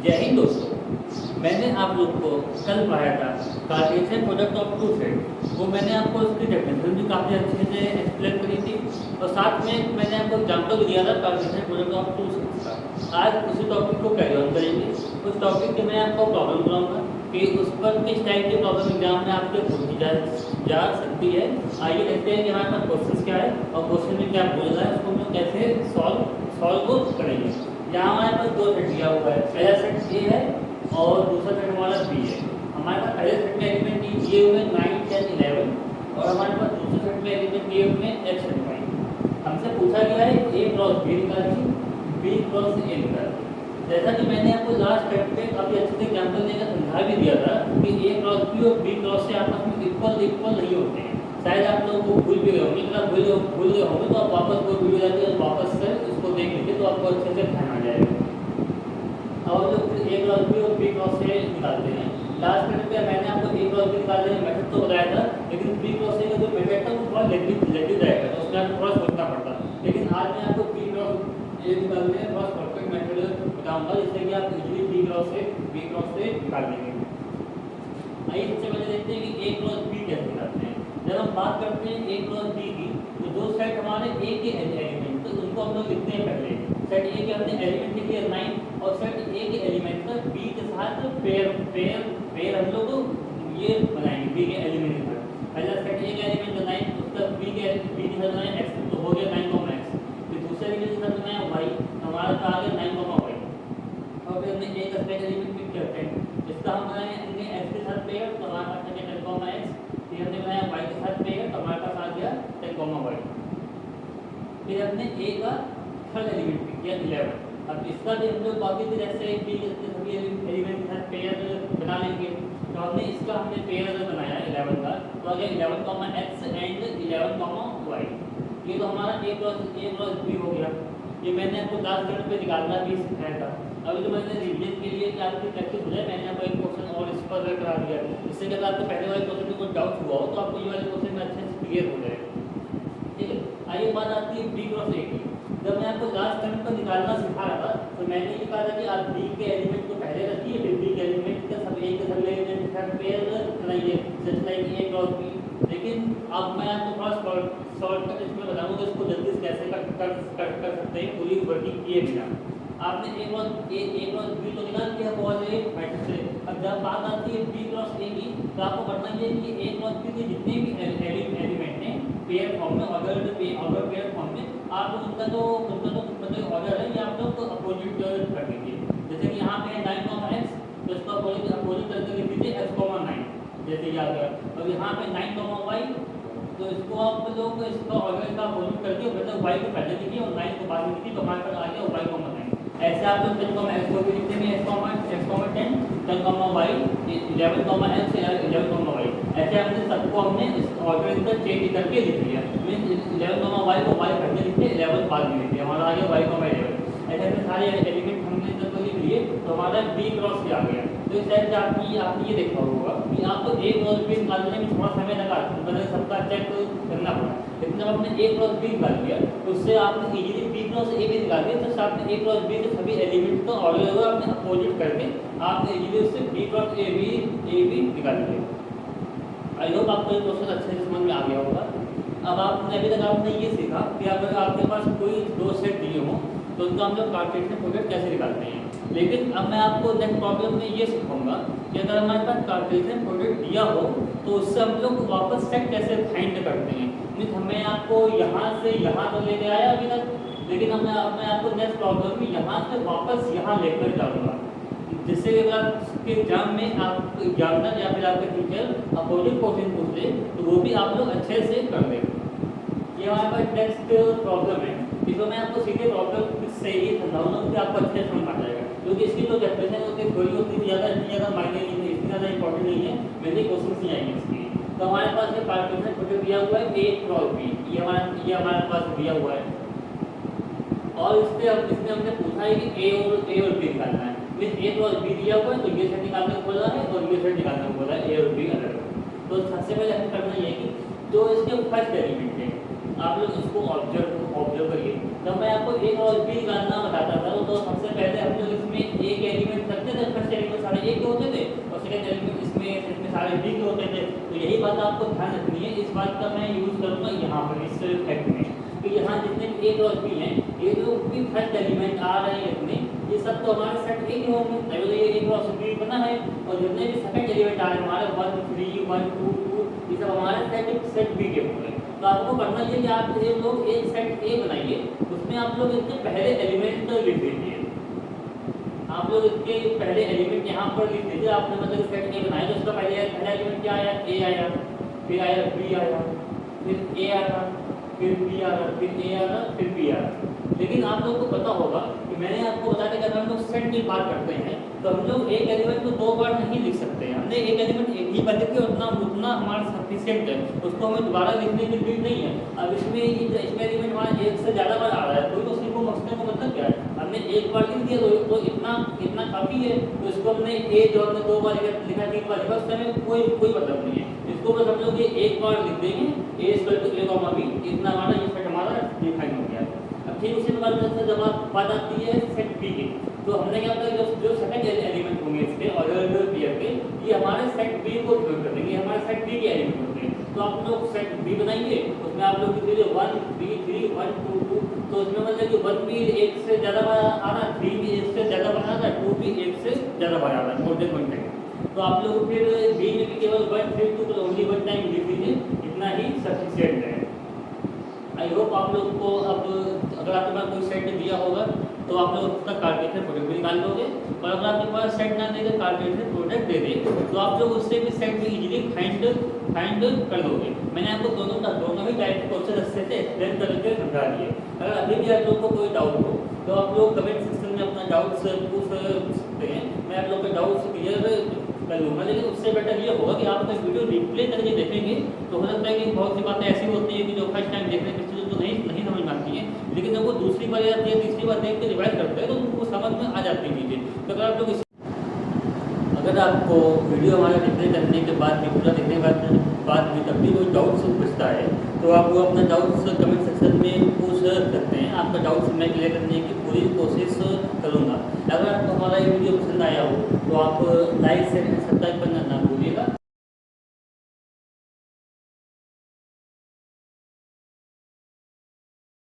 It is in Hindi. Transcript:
जय हिंद दोस्तों, मैंने आप लोग को कल पढ़ाया था Cartesian product of two set. वो मैंने आपको उसकी डेफिनेशन भी काफ़ी अच्छे से एक्सप्लेन करी थी और साथ में मैंने आपको एग्जाम्पल भी दिया था Cartesian product of two sets का। आज उसी टॉपिक को कैरी ऑन करेंगे। उस टॉपिक के मैं आपको प्रॉब्लम बनाऊंगा कि उस पर किस टाइप की प्रॉब्लम एग्जाम में आपके पूछी जा सकती है। आइए देखते हैं कि हमारे पास क्वेश्चन क्या है और क्वेश्चन में क्या बोल रहा है, उसको हम लोग कैसे सॉल्व करेंगे। यहाँ हमारे पास दो सेट दिया हुआ है, पहला सेट ए है और दूसरा सेट हमारा बी है। हमारे पास पहले सेट में एलिमेंट दिए हुए 9, 10, 11 और हमारे पास दूसरे सेट में एलिमेंट दिए हुए x and y। हमसे पूछा गया है a क्रॉस b निकालिए, b क्रॉस a निकालिए। जैसा कि मैंने आपको लास्ट टाइम पे काफ़ी अच्छे से एग्जाम्पल देकर समझा भी दिया था कि a क्रॉस b और b क्रॉस से आपस में इक्वल नहीं होते हैं। शायद आप लोगों को भूल भी गए होंगे, अगर भूल गए होंगे तो आप वापस वो वीडियो जाके वापस से उसको देख लीजिए तो आपको अच्छे से ध्यान आ जाएगा। और जो फिर a क्रॉस b और b क्रॉस से निकालते हैं, लास्ट मिनट पे मैंने आपको a क्रॉस b निकालने का मेथड तो बताया था, लेकिन b क्रॉस a का जो मेथड था वो थोड़ा लेटी जाएगा, तो उसमें आपको थोड़ा सोचना पड़ता। लेकिन आज मैं आपको b क्रॉस a निकालने का थोड़ा परफेक्ट मेथड बताऊंगा, जिससे कि आप इजीली b क्रॉस से निकाल लेंगे। आइए सबसे पहले देखते हैं कि a क्रॉस b कैसे निकालते हैं। जब हम बात करते हैं a क्रॉस b की, तो दो सेट हमारे a के एलिमेंट, तो उनको हम लोग लिखते हैं पहले। सेट a के हमने एलिमेंट लिखे 9 और सेट a के एलिमेंट का b के साथ पेयर हम लोग ये बनाएंगे b के एलिमेंट के साथ। पहला सेट a का एलिमेंट 9, उसका b के साथ बनाए x, तो हो गया 9, x। फिर दूसरे एलिमेंट के साथ बनाया y, हमारा आ गया 9, y। और फिर हमने a का सेट एलिमेंट पिक किया 10, इसका हम बनाएंगे x के साथ पेयर, तो हमारे पास आ गया 10, x। फिर हमने बनाया y के साथ पेयर, तो हमारे पास आ गया 10, y। फिर हमने a का थर्ड एलिमेंट पिक किया 11। अब इसका भी हम लोग बाकी तो जैसे b के सभी एलिमेंट के साथ पेयर बना लेंगे, तो हमने पेयर बनाया 11 का, तो आ गया 11, x एंड 11, y। ये तो हमारा a क्रॉस b हो गया। ये मैंने आपको लास्ट मिनट पे निकालना भी सिखाया था। अभी तो मैंने रिवीजन के लिए कि आपकी प्रैक्टिस हो जाए, मैंने आपको एक क्वेश्चन और इस पर करा दिया, इससे कि आपको पहले वाले क्वेश्चन में कोई डाउट हुआ हो तो आपको ये वाले क्वेश्चन में अच्छे से क्लियर हो जाएगा। ठीक है, आइए बात आती है b क्रॉस a की। जब मैं आपको लास्ट टाइम पर निकालना सिखा रहा था, तो मैंने ये कहा था कि आप b के एलिमेंट को पहले रखिए, फिर b के एलिमेंट का सब एक सभी एलिमेंट के साथ पेयर बनाइए, just like a cross b। लेकिन अब मैं आपको थोड़ा शॉर्टकट इसमें बताऊंगा इसको जल्दी से कैसे कर सकते हैं पूरी वर्किंग किए बिना। आपने a क्रॉस b तो निकाल दिया बहुत है मैट्रिक्स से। अब जब बात आती है b क्रॉस a की, तो आपको पढ़ना ये कि a क्रॉस b के जितने भी एलिमेंट हैं पेयर फॉर्म में, ऑर्डर पेयर फॉर्म में, आप लोग उनका जो मतलब ऑर्डर है ये आप लोग अपोजिट कर दीजिए। जैसे कि यहाँ पे है 9, x, तो इसका अपोजिट करके लिख दीजिए x, 9, जैसे याद है। और यहाँ पे 9, y, तो इसको आप लोग इसका ऑर्डर का अपोजिट करके मतलब y को पहले लिखिए और 9 को बाद में लिखिए, तो हमारे पास आ गया y, 9। ऐसे आप लोग 10, x को भी लिखते हैं, x, 10, 10, y, 11, x, 11, y। ऐसे हमने इस ऑर्डर का चेंज करके लिख लिया। मीन्स 11, y को y पहले लिखते, 11 बाद में लिखते, हमारा आ गया y, 11। ऐसे हमने सारे एलिमेंट हमने जब लिख लिए तो हमारा b क्रॉस आ गया। तो इस टाइप से आपने ये देखा होगा कि आपको a क्रॉस b निकालने में थोड़ा समय लगा, मतलब सबका चेक करना पड़ा। लेकिन जब आपने a क्रॉस b निकाल लिया तो उससे आपने इजीली b क्रॉस a भी निकाल दिया, तो आपने a क्रॉस b के सभी एलिमेंट का ऑर्डर होगा आपने अपोजिट करके आपने इजीली उससे b क्रॉस a भी निकाल लिया। आई होप आपको ये क्वेश्चन अच्छे से समझ में आ गया होगा। अब आपने अभी तक आपने ये सीखा कि अगर आपके पास कोई दो सेट दिए हों तो उनका हम लोग कार्टेशियन प्रोडक्ट कैसे निकालते हैं। लेकिन अब मैं आपको नेक्स्ट प्रॉब्लम में ये सिखाऊंगा कि अगर हमारे पास कार्टेशियन प्रोडक्ट दिया हो तो उससे हम लोग वापस सेट कैसे फाइंड करते हैं। मीन्स हमें आपको यहाँ से यहाँ तो लेके आया अभी तक, लेकिन मैं आपको नेक्स्ट प्रॉब्लम में यहाँ से वापस यहाँ लेकर जाऊँगा, जिससे अगर आपके एग्जाम में आप एग्जामिनर या फिर आपके टीचर अपोजिट क्वेश्चन पूछ ले तो वो भी आप लोग अच्छे से कर लें। ये हमारे पास नेक्स्ट प्रॉब्लम है, इसको मैं आपको सीधे प्रॉब्लम से ही समझाऊंगा कि आपको अच्छे से समझ आ जाएगा, क्योंकि इसकी जो डेफिनेशन होती है थोड़ी होती है, ज़्यादा मायने नहीं है, इतनी ज़्यादा इंपॉर्टेंट नहीं है, मेरे क्वेश्चन नहीं आएंगे इसकी। तो हमारे पास ये कार्टेशियन प्रोडक्ट दिया हुआ है a क्रॉस b, ये हमारे पास दिया हुआ है और इसमें हमने पूछा है कि a और b निकालना है। मीन्स a क्रॉस b दिया हुआ है तो ये सेट निकालने को बोला है और ये सेट निकालने को बोला है, a और b अलग। तो सबसे पहले हमें करना ये है कि जो इसके फर्स्ट एलिमेंट है आप लोग उसको ऑब्जर्व करिए। जब मैं आपको a क्रॉस b निकालना बताता था तो सबसे पहले हम लोग इसमें एक एलिमेंट रखते थे के होते थे और सेकंड एलिमेंट इसमें सारे बी के होते थे। तो यही बात आपको ध्यान रखनी है, इस बात का मैं यूज़ करूँगा यहाँ पर इस फैक्ट में कि यहाँ जितने ए क्रॉस बी हैं, ये जो भी फर्स्ट एलिमेंट आ रहे हैं इतने, ये सब तो हमारे सेट ए के होंगे, तभी तो ये ए क्रॉस बी बना है। और जितने भी सेकंड एलिमेंट आ रहे हैं हमारे 1 3 1 2 2, ये सब हमारे सेट बी के होंगे। तो आपको करना ये कि आप ये लोग एक सेट ए बनाइए, उसमें आप लोग इसके पहले एलिमेंट लिख दीजिए। आप लोग इसके पहले एलिमेंट यहाँ पर लिख दीजिए। आपने मतलब सेट ए बनाया तो उसका पहला एलिमेंट क्या आया, ए आया, फिर आया बी आया, फिर ए आया, फिर बी आ रहा, फिर ए आ रहा, फिर बी आ रहा। लेकिन आप लोग को पता होगा कि मैंने आपको बताया कि अगर हम लोग सेट की बात करते हैं तो हम लोग एक एलिमेंट को 2 बार नहीं लिख सकते हैं। हमने एक एलिमेंट एक ही बार लिखे उतना हमारा सफिशिएंट है, उसको हमें दोबारा लिखने की नीड नहीं है। अब इसमें एलिमेंट हमारा एक से ज़्यादा बार आ रहा है, तो उसी को मसले को मतलब क्या है, हमने एक बार लिख दिया तो इतना काफ़ी है। तो इसको हमने ए जो हमने 2 बार लिखा 3 बार लिखा, उससे हमें कोई मतलब नहीं है। इसको बस हम लोग ये एक बार लिख देंगे, a equal to a comma b, इतना हमारा ये सेट हमारा डिफाइन हो गया। अब ठीक उसी प्रकार से जब बात आती है सेट बी की, तो हमने क्या होता है जो सेकंड एलिमेंट होंगे इसके ऑर्डर पेयर के, ये हमारे सेट बी को डिनोट कर देंगे, हमारे सेट बी के एलिमेंट होते हैं। तो आप लोग सेट बी बनाएंगे, उसमें आप लोग लिख दीजिए 1 3 3 1 2 2। तो उसमें मतलब कि 1 भी एक से ज़्यादा बार आ रहा है, 3 भी एक से ज़्यादा बार आ रहा है, 2 भी एक से ज़्यादा बार आ रहा है, मोर देन 1 टाइम। तो आप लोग फिर बी में भी केवल 1 3 2 तो ओनली 1 टाइम लिख दीजिए, इतना ही सफिशिएंट है। आई होप आप लोग को अब अगर आपके पास कोई सेट दिया होगा तो आप लोग उसका कार्टेशियन प्रोडक्ट भी निकाल लोगे, और अगर आपके पास सेट ना दे तो कार्टेशियन प्रोडक्ट दे दे तो आप लोग उससे भी सेट भी इजीली फाइंड कर लोगे। मैंने आपको दोनों ही टाइप के क्वेश्चन अच्छे से एक्सप्लेन करके समझा दिए। अगर अभी भी आप लोग को कोई डाउट हो तो आप लोग कमेंट सेक्शन में अपना डाउट्स पूछ सकते हैं, मैं आप लोग के डाउट्स क्लियर कर लूँगा। लेकिन उससे बेटर ये होगा कि आप अगर वीडियो रिप्ले करके देखेंगे तो हो सकता है कि बहुत सी बातें ऐसी होती है कि जो फर्स्ट टाइम देखने की चीज़ तो नहीं समझ में आती है, लेकिन जब वो दूसरी बार या तीसरी बार देख के रिवाइज करते हैं तो उनको समझ में आ जाती है चीज़ें। तो अगर आपको वीडियो हमारा रिप्ले करने के बाद भी पूरा देखने के बाद भी तब भी कोई डाउट्स पूछता है तो आप वो अपना डाउट्स कमेंट सेक्शन में पूछ सकते हैं। आपका डाउट्स मैं क्लियर करने की पूरी कोशिश करूँगा। अगर आपको हमारा ये वीडियो पसंद आया हो तो आप लाइक शेयर सब्सक्राइब करना ना भूलें।